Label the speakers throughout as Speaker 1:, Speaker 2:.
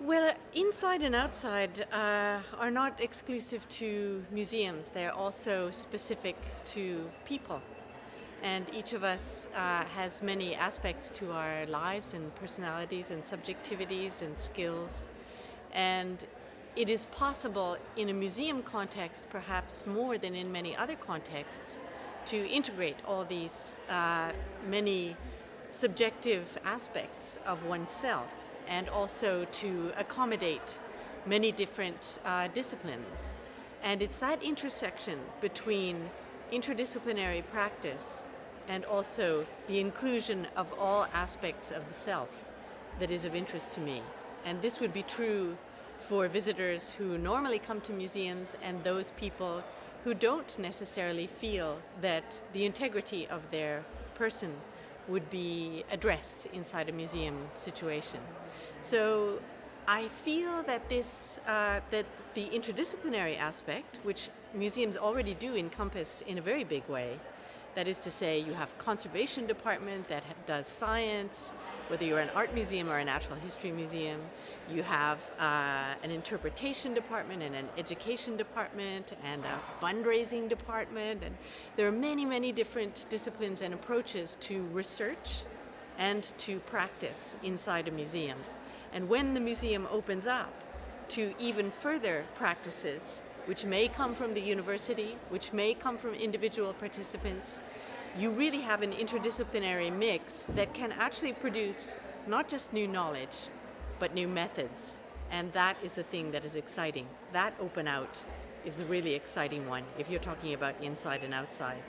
Speaker 1: Well, inside and outside are not exclusive to museums. They're also specific to people. And each of us has many aspects to our lives and personalities and subjectivities and skills. And it is possible in a museum context, perhaps more than in many other contexts, to integrate all these many subjective aspects of oneself and also to accommodate many different disciplines. And it's that intersection between interdisciplinary practice and also the inclusion of all aspects of the self that is of interest to me. And this would be true for visitors who normally come to museums and those people who don't necessarily feel that the integrity of their person would be addressed inside a museum situation. So I feel that that the interdisciplinary aspect, which museums already do encompass in a very big way, that is to say, you have conservation department that does science, whether you're an art museum or a natural history museum. You have an interpretation department and an education department and a fundraising department. And there are many, many different disciplines and approaches to research and to practice inside a museum. And when the museum opens up to even further practices, which may come from the university, which may come from individual participants, you really have an interdisciplinary mix that can actually produce not just new knowledge, but new methods. And that is the thing that is exciting. That open out is the really exciting one if you're talking about inside and outside.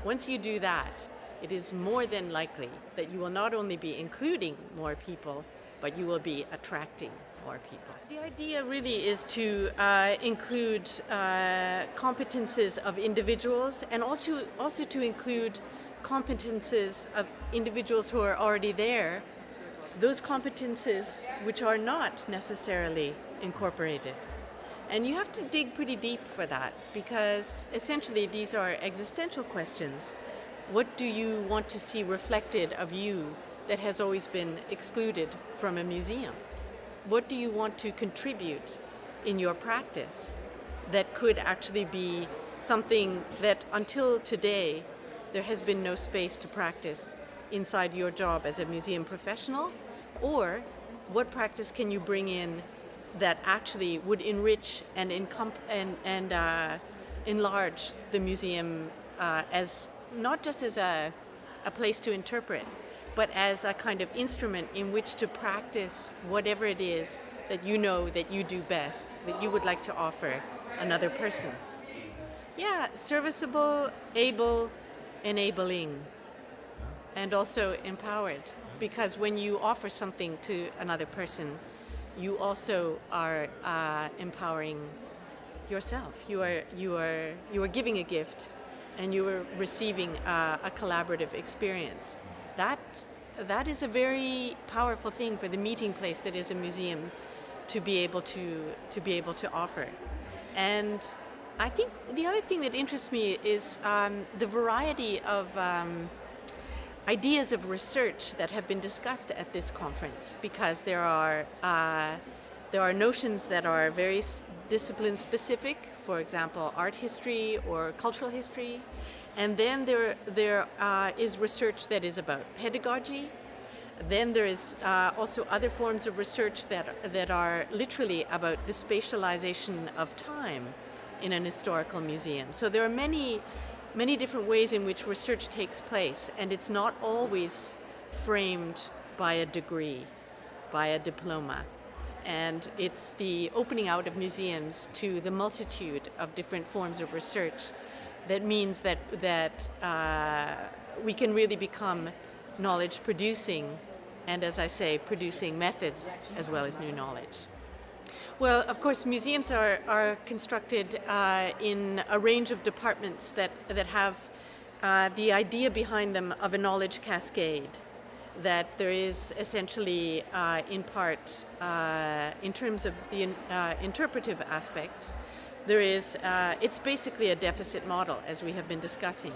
Speaker 1: Once you do that, it is more than likely that you will not only be including more people, but you will be attracting more people. The idea really is to include competences of individuals and also to include competences of individuals who are already there, those competences which are not necessarily incorporated. And you have to dig pretty deep for that because essentially these are existential questions. What do you want to see reflected of you that has always been excluded from a museum? What do you want to contribute in your practice that could actually be something that until today there has been no space to practice inside your job as a museum professional? Or what practice can you bring in that actually would enrich and enlarge the museum as not just as a place to interpret, but as a kind of instrument in which to practice whatever it is that you know that you do best, that you would like to offer another person. Yeah, serviceable, able, enabling, and also empowered. Because when you offer something to another person, you also are empowering yourself. You are giving a gift, and you are receiving a collaborative experience. That is a very powerful thing for the meeting place that is a museum to be able to offer. And I think the other thing that interests me is the variety of ideas of research that have been discussed at this conference, because there are notions that are very discipline specific, for example, art history or cultural history. And then there is research that is about pedagogy. Then there is also other forms of research that are literally about the spatialization of time in an historical museum. So there are many different ways in which research takes place, and it's not always framed by a degree, by a diploma. And it's the opening out of museums to the multitude of different forms of research that means that we can really become knowledge producing, and as I say, producing methods as well as new knowledge. Well, of course, museums are constructed in a range of departments that have the idea behind them of a knowledge cascade. That there is essentially, in part, in terms of the interpretive aspects, there is, it's basically a deficit model, as we have been discussing,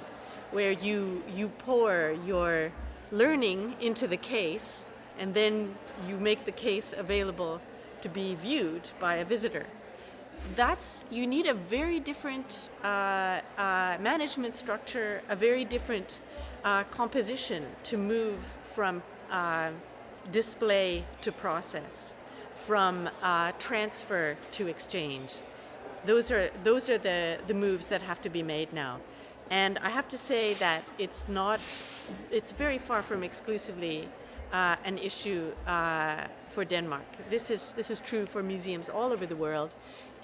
Speaker 1: where you pour your learning into the case, and then you make the case available to be viewed by a visitor. You need a very different management structure, a very different composition to move from display to process, from transfer to exchange. Those are the moves that have to be made now. And I have to say that it's very far from exclusively an issue for Denmark. This is true for museums all over the world.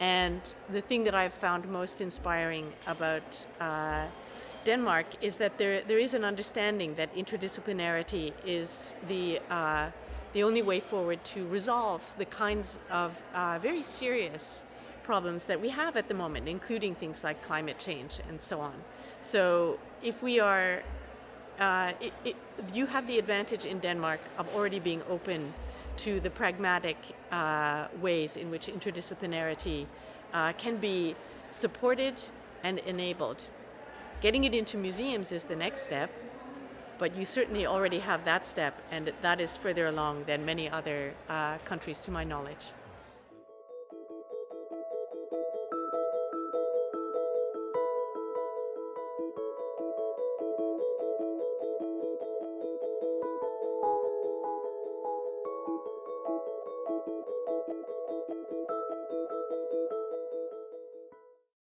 Speaker 1: And the thing that I've found most inspiring about Denmark is that there is an understanding that interdisciplinarity is the only way forward to resolve the kinds of very serious problems that we have at the moment, including things like climate change and so on. So if we are, you have the advantage in Denmark of already being open to the pragmatic ways in which interdisciplinarity can be supported and enabled. Getting it into museums is the next step, but you certainly already have that step, and that is further along than many other countries to my knowledge.